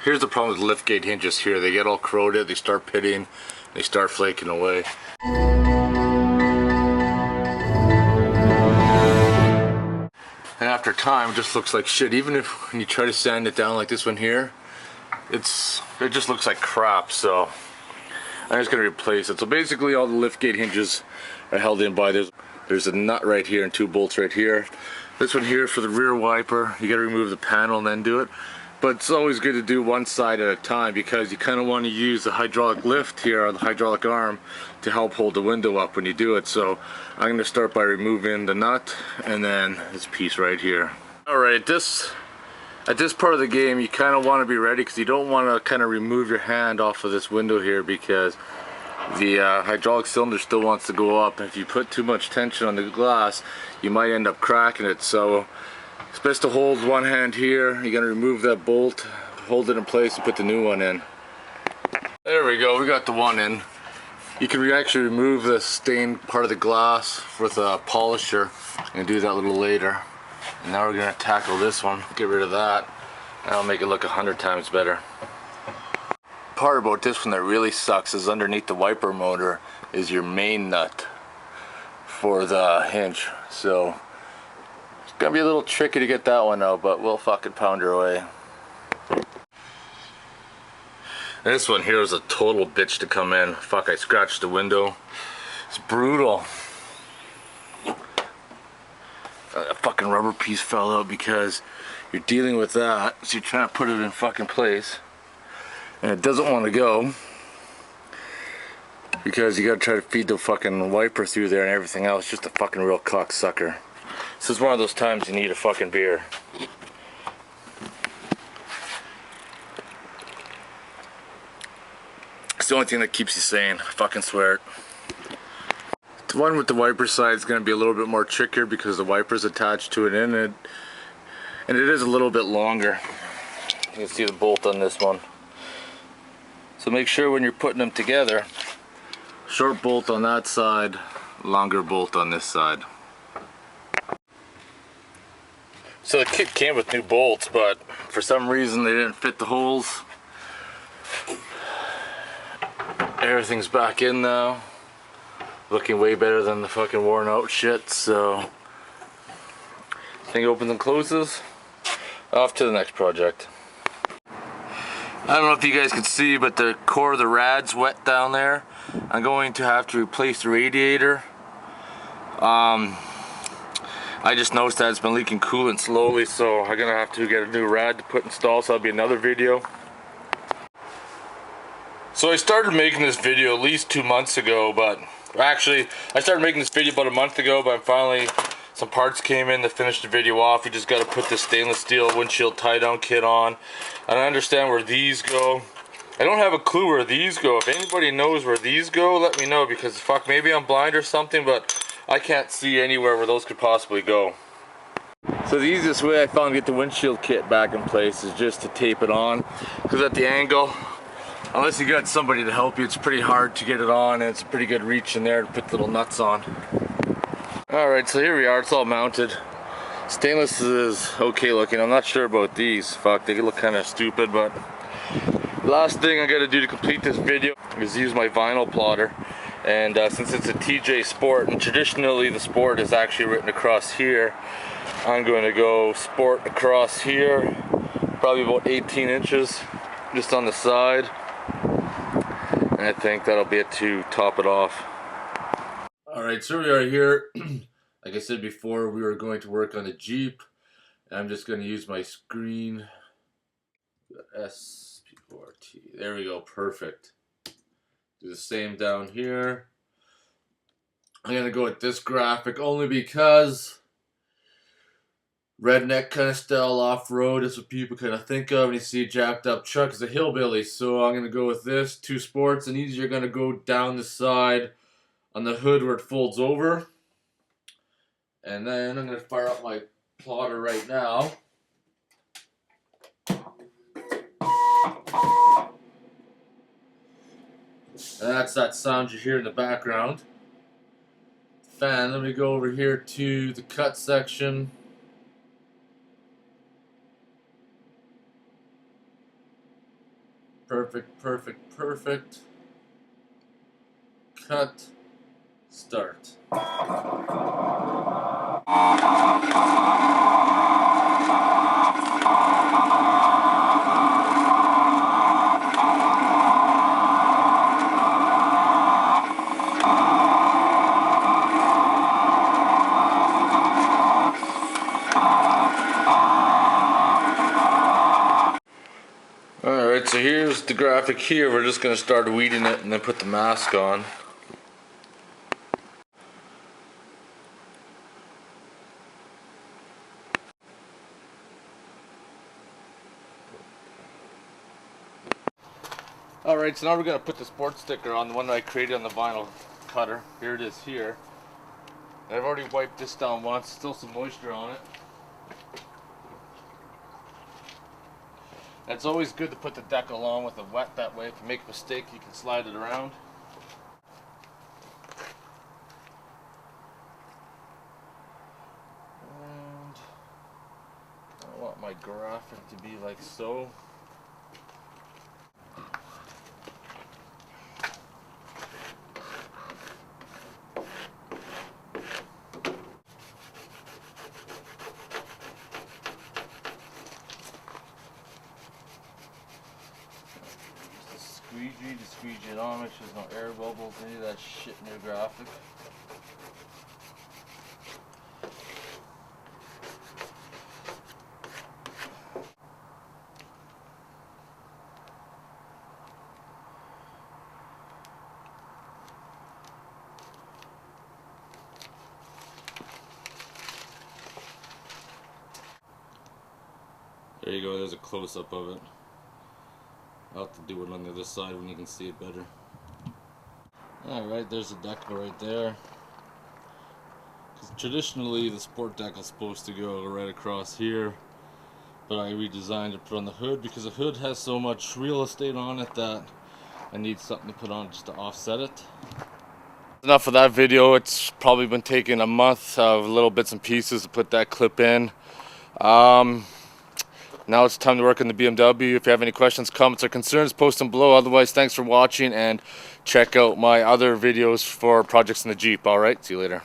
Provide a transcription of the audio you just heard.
Here's the problem with liftgate hinges here. They get all corroded, they start pitting, they start flaking away. And after time, it just looks like shit. Even if when you try to sand it down like this one here, it just looks like crap. So I'm just gonna replace it. So basically all the liftgate hinges are held in by there's a nut right here and 2 bolts right here. This one here for the rear wiper, you gotta remove the panel and then do it. But it's always good to do one side at a time because you kind of want to use the hydraulic lift here, or the hydraulic arm, to help hold the window up when you do it. So I'm going to start by removing the nut and then this piece right here. Alright, at this part of the game you kind of want to be ready because you don't want to kind of remove your hand off of this window here because the hydraulic cylinder still wants to go up. And if you put too much tension on the glass, you might end up cracking it. So it's best to hold one hand here. You're going to remove that bolt, hold it in place, and put the new one in. There we go, we got the one in. You can actually remove the stained part of the glass with a polisher and do that a little later. And now we're going to tackle this one, get rid of that. That'll make it look 100 times better. The part about this one that really sucks is underneath the wiper motor is your main nut for the hinge. So gonna be a little tricky to get that one out, but we'll fucking pound her away. This one here is a total bitch to come in. Fuck, I scratched the window. It's brutal. A fucking rubber piece fell out because you're dealing with that, so you're trying to put it in fucking place and it doesn't want to go because you gotta try to feed the fucking wiper through there and everything else. Just a fucking real cocksucker. This is one of those times you need a fucking beer. It's the only thing that keeps you sane, I fucking swear it. The one with the wiper side is going to be a little bit more trickier because the wiper's attached to it and it is a little bit longer. You can see the bolt on this one. So make sure when you're putting them together, short bolt on that side, longer bolt on this side. So the kit came with new bolts, but for some reason they didn't fit the holes. Everything's back in now. Looking way better than the fucking worn out shit, so thing opens and closes. Off to the next project. I don't know if you guys can see, but the core of the rad's wet down there. I'm going to have to replace the radiator. I just noticed that it's been leaking coolant slowly, so I'm gonna have to get a new rad to put installed, so that'll be another video. So I started making this video at least 2 months ago, but actually I started making this video about a month ago, but finally some parts came in to finish the video off. You just got to put this stainless steel windshield tie down kit on, and I understand where these go. I don't have a clue where these go. If anybody knows where these go, let me know, because fuck, maybe I'm blind or something, but I can't see anywhere where those could possibly go. So the easiest way I found to get the windshield kit back in place is just to tape it on, because at the angle, unless you got somebody to help you, it's pretty hard to get it on, and it's a pretty good reach in there to put the little nuts on. Alright, so here we are, it's all mounted. Stainless is okay looking. I'm not sure about these. Fuck, they look kind of stupid, but last thing I gotta do to complete this video is use my vinyl plotter. And since it's a TJ Sport, and traditionally the Sport is actually written across here, I'm going to go Sport across here, probably about 18 inches, just on the side. And I think that'll be it to top it off. Alright, so we are here. Like I said before, we were going to work on the Jeep. I'm just going to use my screen. SP4T. There we go, perfect. Do the same down here. I'm going to go with this graphic only because redneck kind of style off-road is what people kind of think of when you see a jacked up truck as a hillbilly. So I'm going to go with this, 2 sports, and these are going to go down the side on the hood where it folds over. And then I'm going to fire up my plotter right now. And that's that sound you hear in the background. Fan, let me go over here to the cut section. Perfect, perfect, perfect. Cut. Start. Alright, so here's the graphic here. We're just going to start weeding it and then put the mask on. Alright, so now we're going to put the sports sticker on, the one that I created on the vinyl cutter. Here it is here. I've already wiped this down once, still some moisture on it. And it's always good to put the decal on with it wet, that way if you make a mistake you can slide it around. And I want my graphic to be like so. To squeegee it on, make sure there's no air bubbles, any of that shit in your graphic. There you go, there's a close-up of it. I'll have to do it on the other side when you can see it better. Alright, there's the decal right there. Traditionally the sport decal is supposed to go right across here, but I redesigned it to put on the hood because the hood has so much real estate on it that I need something to put on just to offset it. Enough of that video. It's probably been taking a month of little bits and pieces to put that clip in. Now it's time to work on the BMW. If you have any questions, comments, or concerns, post them below. Otherwise, thanks for watching, and check out my other videos for projects in the Jeep. Alright, see you later.